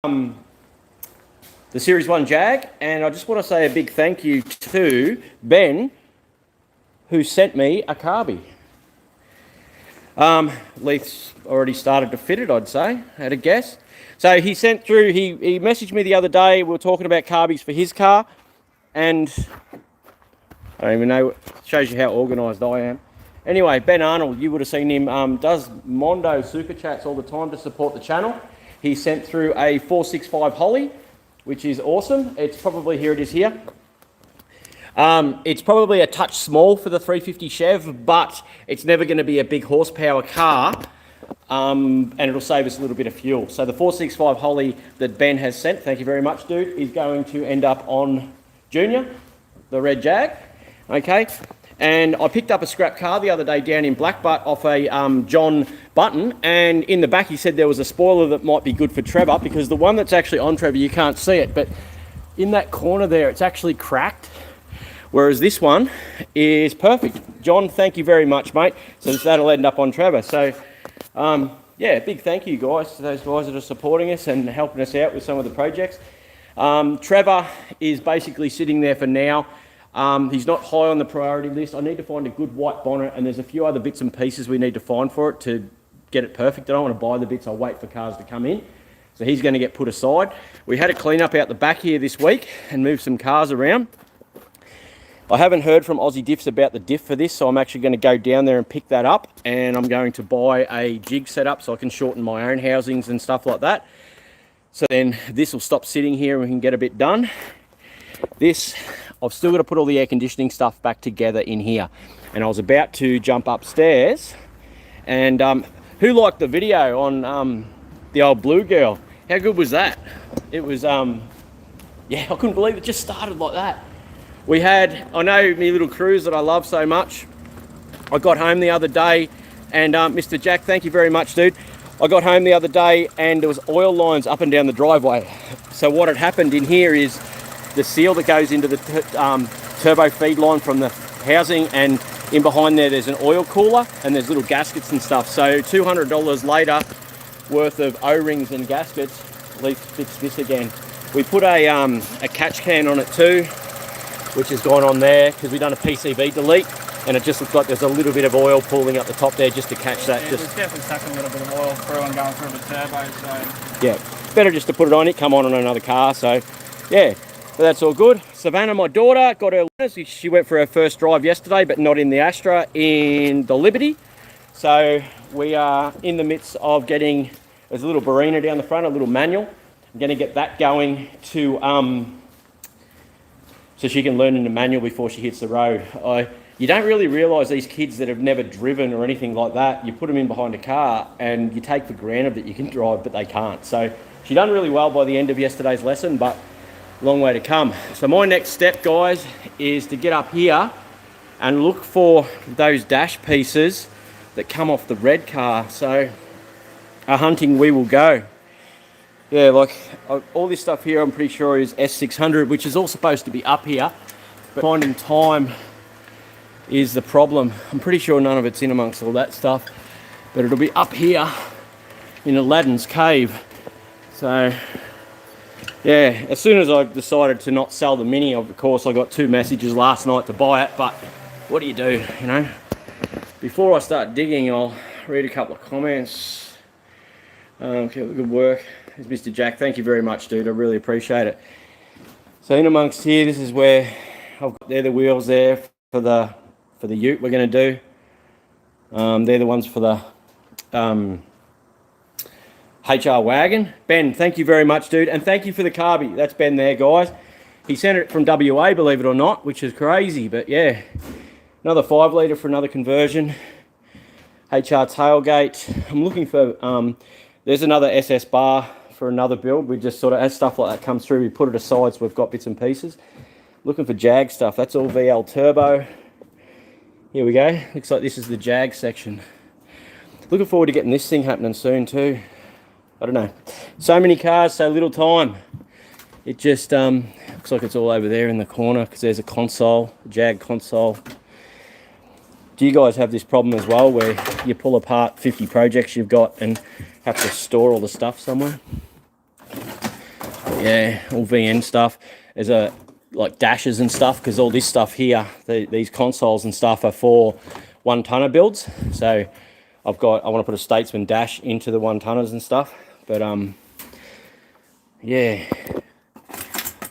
the Series 1 Jag, and I just want to say a big thank you to Ben, who sent me a carby. Leith's already started to fit it, I'd say, at a guess. So he sent through, he messaged me the other day, we were talking about carbies for his car, and I don't even know, shows you how organised I am. Anyway, Ben Arnold, you would have seen him, does Mondo Super Chats all the time to support the channel. He sent through a 465 Holly, which is awesome. It's probably, here it is here. It's probably a touch small for the 350 Chev, but it's never going to be a big horsepower car, and it'll save us a little bit of fuel. So the 465 Holly that Ben has sent, thank you very much, dude, is going to end up on Junior, the red Jag, okay? And I picked up a scrap car the other day down in Blackbutt off a John Button, and in the back he said there was a spoiler that might be good for Trevor, because the one that's actually on Trevor, you can't see it, but in that corner there, it's actually cracked, whereas this one is perfect. John, thank you very much, mate. So that'll end up on Trevor. So, yeah, big thank you, guys, to those guys that are supporting us and helping us out with some of the projects. Trevor is basically sitting there for now. He's not high on the priority list. I need to find a good white bonnet, and there's a few other bits and pieces we need to find for it to get it perfect. I don't want to buy the bits, I'll wait for cars to come in. So he's going to get put aside. We had a clean up out the back here this week and move some cars around. I haven't heard from Aussie Diffs about the diff for this, so I'm actually going to go down there and pick that up, and I'm going to buy a jig setup so I can shorten my own housings and stuff like that. So then this will stop sitting here and we can get a bit done. This, I've still got to put all the air conditioning stuff back together in here. And I was about to jump upstairs, and who liked the video on the old Blue Girl? How good was that? It was, yeah, I couldn't believe it just started like that. We had, I know my little cruise that I love so much. I got home the other day, and Mr. Jack, thank you very much, dude. I got home the other day and there was oil lines up and down the driveway. So what had happened in here is the seal that goes into the turbo feed line from the housing, and in behind there's an oil cooler and there's little gaskets and stuff. So $200 later worth of O-rings and gaskets, at least fix this again. We put a catch can on it too, which has gone on there because we've done a PCV delete, and it just looks like there's a little bit of oil pooling up the top there just to catch that. Yeah, there's definitely sucking a little bit of oil through and going through the turbo, so... Yeah, better just to put it on it, come on another car, so yeah, but that's all good. Savannah, my daughter, got her learners. She went for her first drive yesterday, but not in the Astra, in the Liberty. So we are in the midst of getting, there's a little Barina down the front, a little manual. I'm going to get that going to, so she can learn in the manual before she hits the road. You don't really realise these kids that have never driven or anything like that, you put them in behind a car and you take for granted that you can drive, but they can't. So she done really well by the end of yesterday's lesson, but a long way to come. So my next step, guys, is to get up here and look for those dash pieces that come off the red car. So hunting we will go. Yeah, like all this stuff here I'm pretty sure is S600, which is all supposed to be up here, but finding time is the problem. I'm pretty sure none of it's in amongst all that stuff, but it'll be up here in Aladdin's cave. So yeah, as soon as I decided to not sell the Mini, of course I got 2 messages last night to buy it, but what do, you know? Before I start digging, I'll read a couple of comments. Okay, good work. There's Mr. Jack, thank you very much, dude, I really appreciate it. So in amongst here, this is where I've got, they're the wheels there for the ute we're going to do. They're the ones for the HR wagon. Ben, thank you very much, dude, and thank you for the carby. That's Ben there, guys. He sent it from WA, believe it or not, which is crazy, but yeah. Another 5 litre for another conversion. HR tailgate. I'm looking for, there's another SS bar for another build. We just sort of, as stuff like that comes through, we put it aside so we've got bits and pieces. Looking for Jag stuff. That's all VL turbo. Here we go. Looks like this is the Jag section. Looking forward to getting this thing happening soon too. I don't know. So many cars, so little time. It just looks like it's all over there in the corner because there's a console, a Jag console. Do you guys have this problem as well where you pull apart 50 projects you've got and have to store all the stuff somewhere? Yeah, all VN stuff. There's a like dashes and stuff, because all this stuff here, these consoles and stuff are for 1-tonner builds. So I want to put a Statesman dash into the 1-tonners and stuff. But yeah,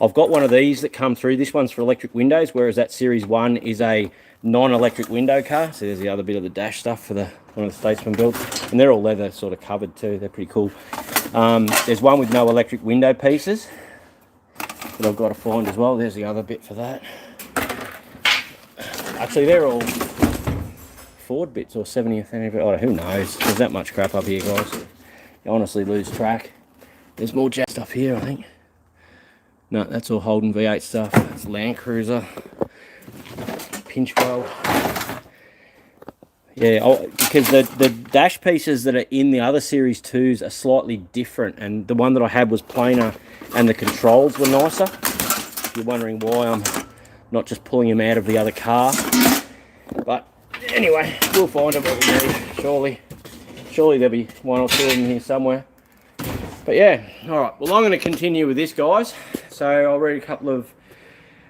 I've got one of these that come through. This one's for electric windows, whereas that Series 1 is a non-electric window car. So there's the other bit of the dash stuff for one of the Statesman builds, and they're all leather sort of covered too. They're pretty cool. There's one with no electric window pieces that I've got to find as well. There's the other bit for that. Actually, they're all Ford bits or 70th anniversary. Oh, who knows? There's that much crap up here, guys. You honestly lose track. There's more jack stuff here, I think. No, that's all Holden V8 stuff. That's Land Cruiser. Pinchwell. Yeah, because the dash pieces that are in the other Series 2s are slightly different, and the one that I had was plainer and the controls were nicer. If you're wondering why I'm not just pulling them out of the other car. But anyway, we'll find them what we need, surely there'll be one or two in here somewhere. But yeah, alright, well I'm going to continue with this, guys. So I'll read a couple of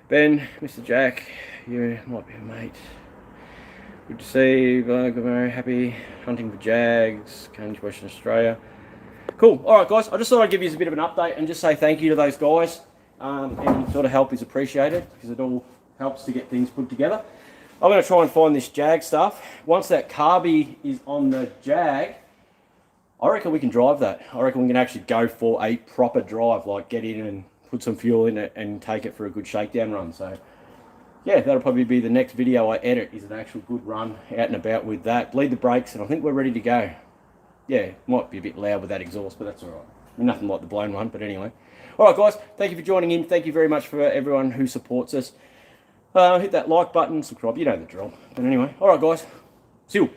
Ben, Mr. Jack, you might be a mate. Good to see you, very happy hunting for jags, coming to Western Australia. Cool, alright guys, I just thought I'd give you a bit of an update and just say thank you to those guys. Any sort of help is appreciated, because it all helps to get things put together. I'm going to try and find this Jag stuff. Once that carby is on the Jag, I reckon we can drive that. I reckon we can actually go for a proper drive, like get in and put some fuel in it and take it for a good shakedown run. So yeah, that'll probably be the next video I edit, is an actual good run out and about with that. Bleed the brakes, and I think we're ready to go. Yeah, might be a bit loud with that exhaust, but that's all right. I mean, nothing like the blown one, but anyway. All right, guys, thank you for joining in. Thank you very much for everyone who supports us. Hit that like button, subscribe, you know the drill. But anyway, all right, guys, see you.